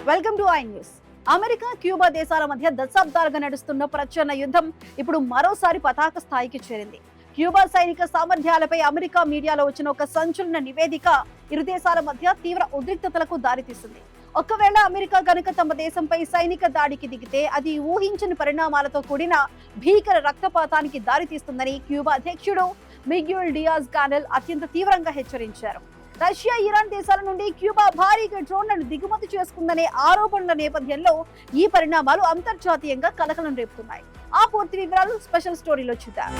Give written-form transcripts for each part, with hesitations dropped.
Welcome to I news. America Cuba దేశాల మధ్య దశాబ్దాలుగా నడుస్తున్న ప్రచ్ఛన్న యుద్ధం ఇప్పుడు మరోసారి పతాక స్థాయికి చేరింది. క్యూబా సైనిక సామర్థ్యాలపై అమెరికా మీడియాలో వచ్చిన ఒక సంచలన నివేదిక ఇరు దేశాల మధ్య తీవ్ర ఉద్రిక్తతలకు దారితీస్తుంది. ఒకవేళ అమెరికా గనుక తమ దేశంపై సైనిక దాడికి దిగితే అది ఊహించని పరిణామాలతో కూడిన భీకర రక్తపాతానికి దారితీస్తుందని క్యూబా అధ్యక్షుడు మిగ్యూల్ డియాజ్ కానెల్ అత్యంత తీవ్రంగా హెచ్చరించారు. రష్యా, ఇరాన్ దేశాల నుండి క్యూబా భారీగా డ్రోన్లను దిగుమతి చేసుకుందనే ఆరోపణల నేపథ్యంలో ఈ పరిణామాలు అంతర్జాతీయంగా కలకలం రేపుతున్నాయి. ఆ పూర్తి వివరాలు స్పెషల్ స్టోరీలో చూద్దాం.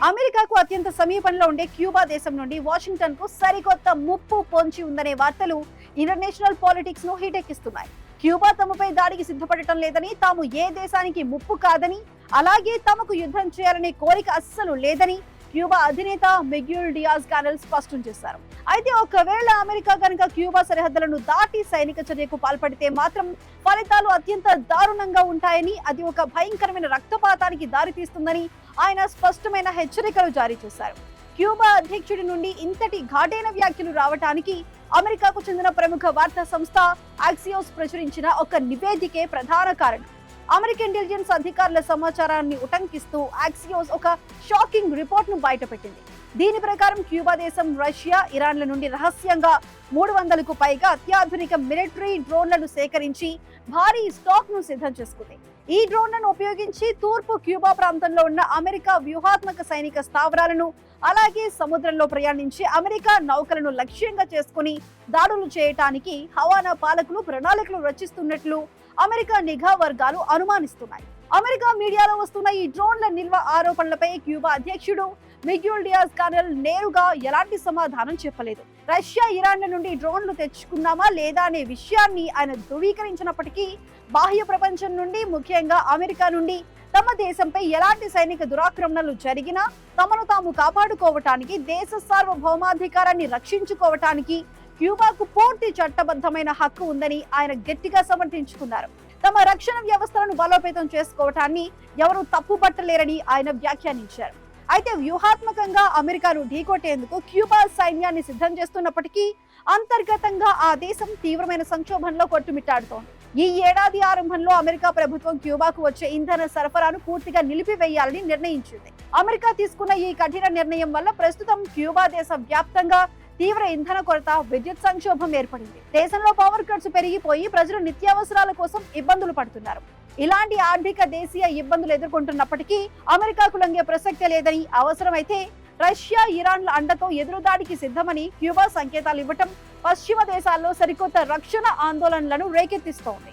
అమెరికాకు అత్యంత సమీపంలో ఉండే క్యూబా దేశం నుండి వాషింగ్టన్ కు సరికొత్త ముప్పు పొంచి ఉందనే వార్తలు ఇంటర్నేషనల్ పాలిటిక్స్ ను హీటెక్కిస్తున్నాయి. క్యూబా తమపై దాడికి సిద్ధపడటం లేదని, తాము ఏ దేశానికి ముప్పు కాదని, అలాగే తమకు యుద్ధం చేయాలనే కోరిక అస్సలు లేదని క్యూబా అధినేత మిగ్యూల్ డియాజ్ కానెల్ స్పష్టం చేశారు. అయితే ఒకవేళ అమెరికా కనుక క్యూబా సరిహద్దులను దాటి సైనిక చర్యకు పాల్పడితే మాత్రం ఫలితాలు అత్యంత దారుణంగా ఉంటాయని, అది ఒక భయంకరమైన రక్తపాతానికి దారితీస్తుందని ఆయన స్పష్టమైన హెచ్చరికలు జారీ చేశారు. క్యూబా అధ్యక్షుడి నుండి ఇంతటి ఘాటైన వ్యాఖ్యలు రావటానికి అమెరికాకు చెందిన ప్రముఖ వార్తా సంస్థ యాక్సియోస్ ప్రచురించిన ఒక నివేదికే ప్రధాన కారణం. అమెరికన్ ఇంటెలిజెన్స్ అధికారుల సమాచారాన్ని ఉటంకిస్తూ యాక్సియోస్ ఒక షాకింగ్ రిపోర్ట్ ను బయటపెట్టింది. దీని ప్రకారం క్యూబా దేశం రష్యా, ఇరాన్ల నుండి రహస్యంగా 300కు పైగా అత్యాధునిక మిలిటరీ డ్రోన్లను సేకరించి భారీ స్టాక్ ను సిద్ధం చేసుకుంది. ఈ డ్రోన్లను ఉపయోగించి తూర్పు క్యూబా ప్రాంతంలో ఉన్న అమెరికా వ్యూహాత్మక సైనిక స్థావరాలను, అలాగే సముద్రంలో ప్రయాణించి అమెరికా నౌకలను లక్ష్యంగా చేసుకుని దాడులు చేయటానికి హవానా పాలకులు ప్రణాళికలు రచిస్తున్నట్లు అమెరికా నిఘా వర్గాలు అనుమానిస్తున్నాయి. అమెరికా మీడియాలో వస్తున్న ఈ డ్రోన్ల నిల్వ ఆరోపణలపై క్యూబా అధ్యక్షుడు మిగ్యూల్ డియాజ్ కానెల్ నేరుగా ఎలాంటి సమాధానం చెప్పలేదు. రష్యా, ఇరాన్ల నుండి డ్రోన్లు తెచ్చుకున్నామా లేదా అనే విషయాన్ని ఆయన ధృవీకరించినప్పటికీ బాహ్య ప్రపంచం నుండి, ముఖ్యంగా అమెరికా నుండి తమ దేశంపై ఎలాంటి సైనిక దురాక్రమణలు జరిగినా తమను తాము కాపాడుకోవటానికి, దేశ సార్వభౌమాధికారాన్ని రక్షించుకోవటానికి క్యూబాకు పూర్తి చట్టబద్ధమైన హక్కు ఉందని ఆయన గట్టిగా సమర్థించుకున్నారు. తమ రక్షణ వ్యవస్థలను బలోపేతం చేసుకోవటాన్ని ఎవరూ తప్పుపట్టలేరని ఆయన వ్యాఖ్యానించారు. అయితే వ్యూహాత్మకంగా అమెరికాను ఢీకొట్టేందుకు క్యూబా సైన్యాన్ని సిద్ధం చేస్తున్నప్పటికీ అంతర్గతంగా ఆ దేశం తీవ్రమైన సంక్షోభంలో కొట్టుమిట్టాడుతోంది. ఈ ఏడాది ఆరంభంలో అమెరికా ప్రభుత్వం క్యూబాకు వచ్చే ఇంధన సరఫరాను పూర్తిగా నిలిపివేయాలని నిర్ణయించింది. అమెరికా తీసుకున్న ఈ కఠిన నిర్ణయం వల్ల ప్రస్తుతం క్యూబా దేశ వ్యాప్తంగా తీవ్ర ఇంధన కొరత, విద్యుత్ సంక్షోభం ఏర్పడింది. దేశంలో పవర్ కట్స్ పెరిగిపోయి ప్రజలు నిత్యావసరాల కోసం ఇబ్బందులు పడుతున్నారు. ఇలాంటి ఆర్థిక దేశీయ ఇబ్బందులు ఎదుర్కొంటున్నప్పటికీ అమెరికాకు లొంగే ప్రసక్తే లేదని, అవసరమైతే రష్యా, ఇరాన్ల అండతో ఎదురుదాడికి సిద్ధమని క్యూబా సంకేతాలు ఇవ్వటం పశ్చిమ దేశాల్లో సరికొత్త రక్షణ ఆందోళనలను రేకెత్తిస్తోంది.